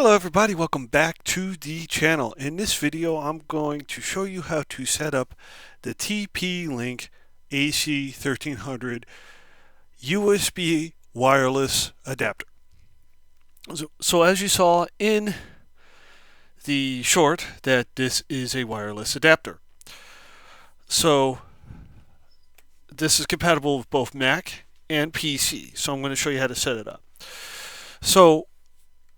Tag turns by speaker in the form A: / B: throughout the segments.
A: Hello everybody, welcome back to the channel. In this video I'm going to show you how to set up the TP-Link AC1300 USB wireless adapter. So as you saw in the short, that this is a wireless adapter. So this is compatible with both Mac and PC, so I'm going to show you how to set it up. So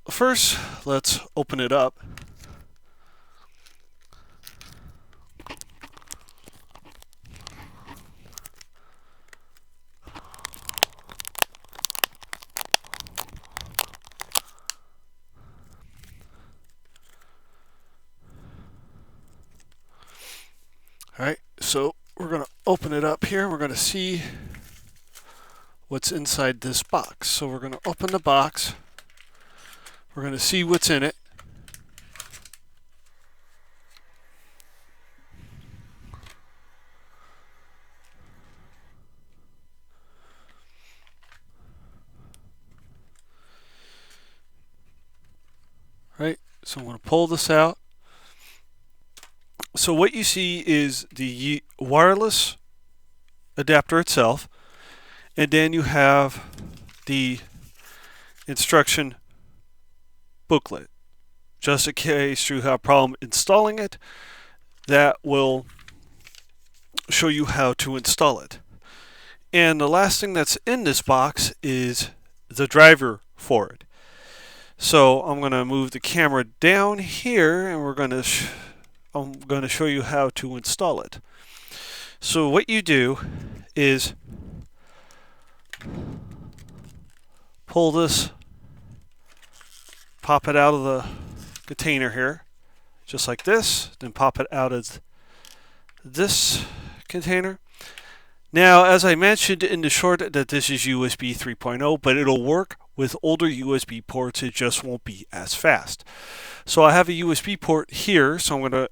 A: first, let's open it up. Alright, so we're going to open it up here. We're going to see what's inside this box. So we're going to open the box. We're going to see what's in it. Right, so I'm going to pull this out. So what you see is the wireless adapter itself, and then you have the instruction booklet. Just in case you have a problem installing it, that will show you how to install it. And the last thing that's in this box is the driver for it. So I'm going to move the camera down here, and I'm going to show you how to install it. So what you do is pull this, pop it out of the container here, just like this, then pop it out of this container. Now, as I mentioned in the short, that this is USB 3.0, but it'll work with older USB ports. It just won't be as fast. So I have a USB port here, so I'm going to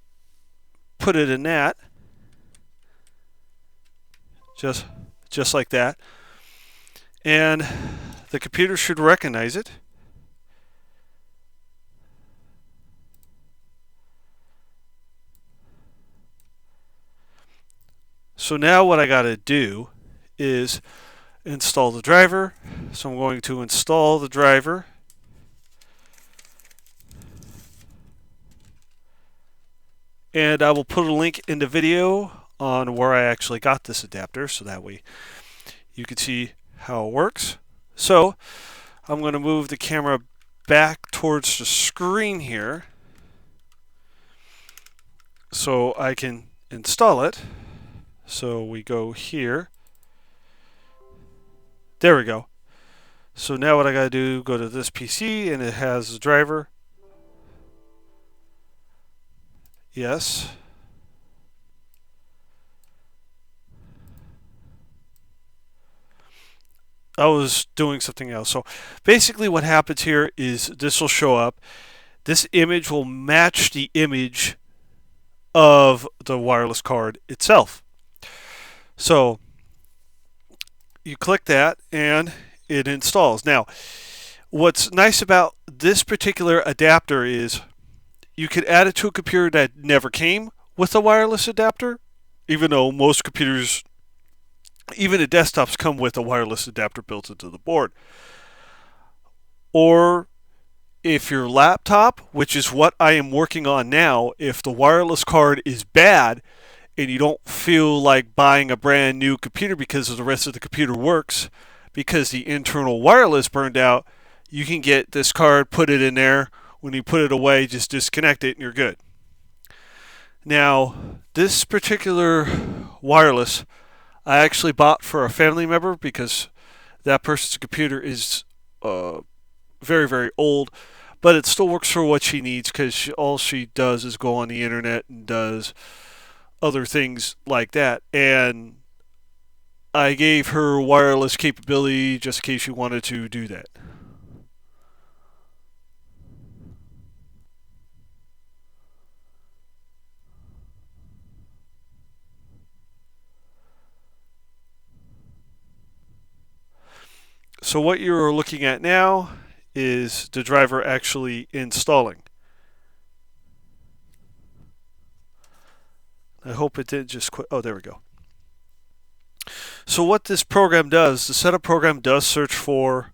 A: put it in that, just like that, and the computer should recognize it. So now what I got to do is install the driver. So I'm going to install the driver. And I will put a link in the video on where I actually got this adapter, so that way you can see how it works. So I'm going to move the camera back towards the screen here so I can install it. So we go here. There we go. So now what I got to do, go to this PC, and it has the driver. Yes. I was doing something else. So basically what happens here is this will show up. This image will match the image of the wireless card itself. So you click that and it installs. Now, what's nice about this particular adapter is you could add it to a computer that never came with a wireless adapter, even though most computers, even the desktops, come with a wireless adapter built into the board. Or if your laptop, which is what I am working on now, if the wireless card is bad and you don't feel like buying a brand new computer because the rest of the computer works because the internal wireless burned out, you can get this card, put it in there. When you put it away, just disconnect it and you're good. Now, this particular wireless I actually bought for a family member because that person's computer is very, very old, but it still works for what she needs because all she does is go on the internet and does other things like that. And I gave her wireless capability just in case she wanted to do that. So what you're looking at now is the driver actually installing. I hope it didn't just quit. Oh, there we go. So what this program does, the setup program does search for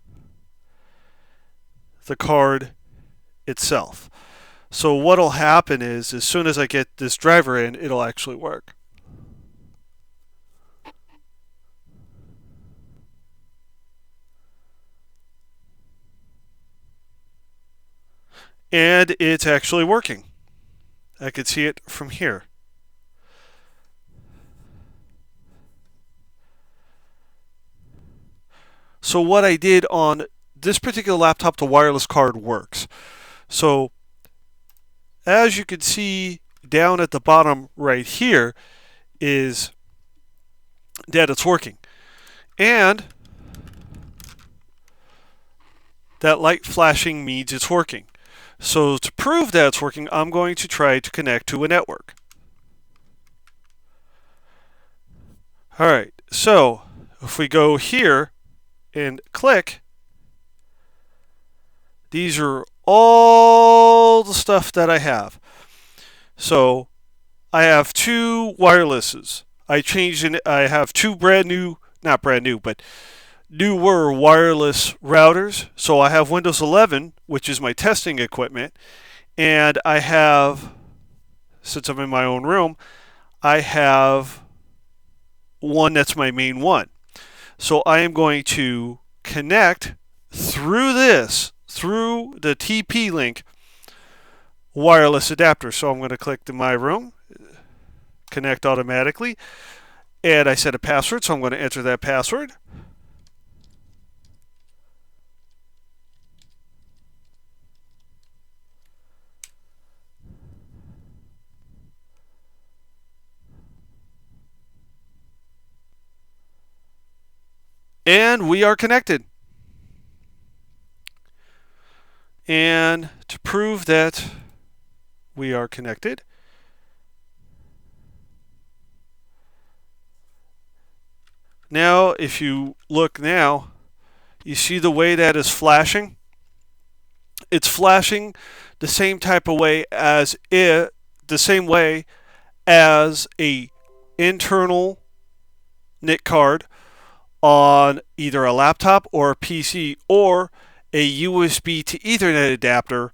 A: the card itself. So what'll happen is, as soon as I get this driver in, it'll actually work. And it's actually working. I can see it from here. So what I did on this particular laptop, the wireless card works. So as you can see down at the bottom right here is that it's working. And that light flashing means it's working. So to prove that it's working, I'm going to try to connect to a network. Alright, so if we go here and click, these are all the stuff that I have. So I have two wirelesses. I have two not brand new, but newer wireless routers. So I have Windows 11, which is my testing equipment, and I have, since I'm in my own room, I have one that's my main one. So I am going to connect through the TP-Link wireless adapter. So I'm going to click to my room, connect automatically, and I set a password, so I'm going to enter that password. And we are connected. And to prove that we are connected, now if you look now, you see the way that is flashing? It's flashing the same type of way as a internal NIC card on either a laptop or a PC, or a USB to Ethernet adapter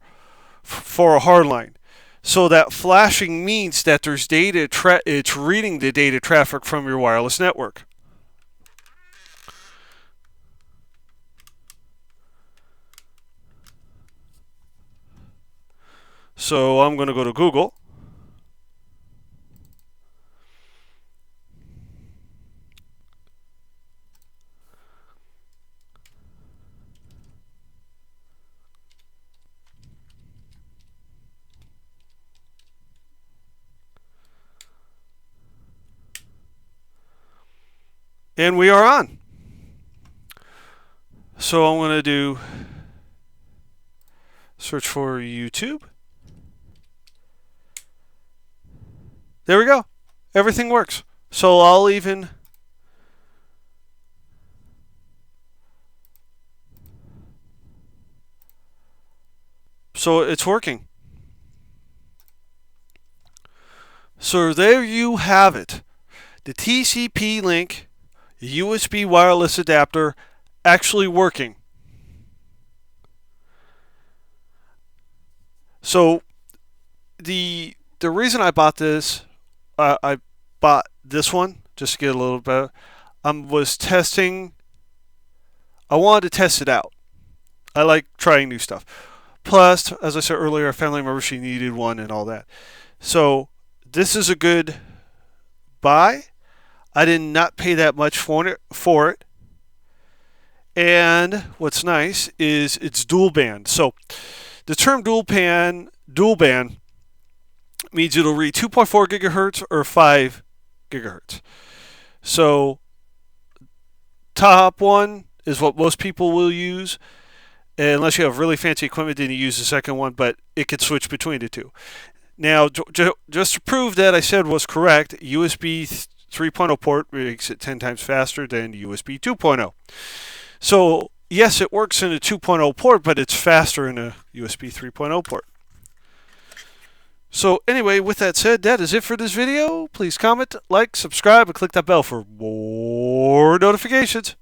A: for a hardline. So that flashing means that there's data, it's reading the data traffic from your wireless network. So I'm going to go to Google. And we are on. So I'm going to do search for YouTube. There we go. Everything works. So I'll even so it's working. So there you have it. The TCP-Link USB wireless adapter actually working. So the reason I bought this, I bought this one just to get a little bit. Was testing. I wanted to test it out. I like trying new stuff. Plus, as I said earlier, a family member, she needed one and all that. So this is a good buy. I did not pay that much for it. And what's nice is it's dual band. So the term dual band means it'll read 2.4 gigahertz or 5 gigahertz. So top one is what most people will use. Unless you have really fancy equipment, then you use the second one, but it could switch between the two. Now, just to prove that I said was correct, USB 3.0 port makes it 10 times faster than USB 2.0. So yes, it works in a 2.0 port, but it's faster in a USB 3.0 port. So anyway, with that said, that is it for this video. Please comment, like, subscribe, and click that bell for more notifications.